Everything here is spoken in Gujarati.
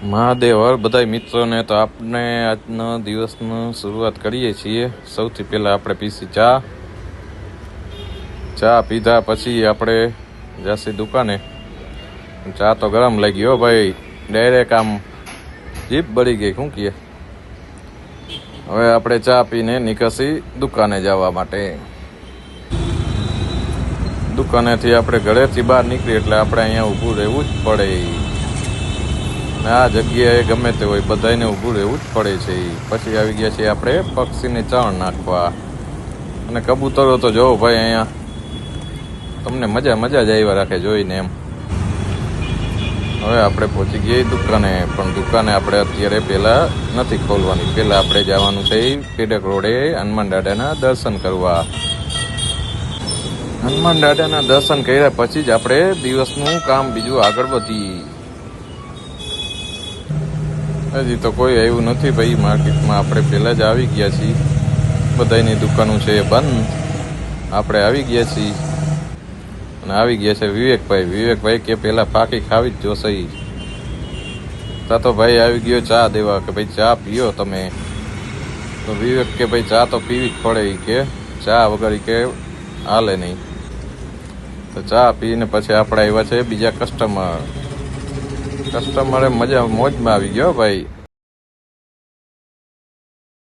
મહાદેવ હર બધા મિત્રોને તો આપણે આજનો દિવસની શરૂઆત કરીએ છીએ. સૌથી પહેલાં આપણે પીસી ચા પીધા પછી આપણે જાસી દુકાને. ચા તો ગરમ લાગી હો ભાઈ, ડાયરેક્ટ આમ જીભ બળી ગઈ. શું કહીએ, હવે આપણે ચા પીને નીકળશી દુકાને જવા માટે. દુકાનેથી આપણે ઘરેથી બહાર નીકળીએ એટલે આપણે અહીંયા ઊભું રહેવું જ પડે. આ જગ્યાએ ગમે તે હોય બધાને ઊભું રહેવું જ પડે છે. પછી આવી ગયા છીએ આપણે પક્ષીને ચણ નાખવા. અને કબૂતરો તો જોવો ભાઈ, અહીંયા તમને મજા જ આવ્યા રાખે જોઈને એમ. હવે આપણે પહોંચી ગયા દુકાને, પણ દુકાને આપણે અત્યારે પહેલાં નથી ખોલવાની. પહેલાં આપણે જવાનું છે પેડક રોડે હનુમાન દાદાના દર્શન કરવા. હનુમાન દાદાના દર્શન કર્યા પછી જ આપણે દિવસનું કામ બીજું આગળ વધીએ. હજી તો કોઈ આવ્યું નથી ભાઈ માર્કેટમાં. આપણે પહેલાં જ આવી ગયા છીએ. બધાની દુકાનો છે બંધ, આપણે આવી ગયા છીએ. અને આવી ગયા છે વિવેકભાઈ કે પહેલાં પાકી ખાવી જ જોશે. તા તો ભાઈ આવી ગયો ચા દેવા કે ભાઈ ચા પીઓ તમે. તો વિવેક કે ભાઈ ચા તો પીવી જ પડે, કે ચા વગર કે હાલે નહીં. તો ચા પીને પછી આપણે આવ્યા છે બીજા કસ્ટમરે મોજમાં આવી ગયો ભાઈ.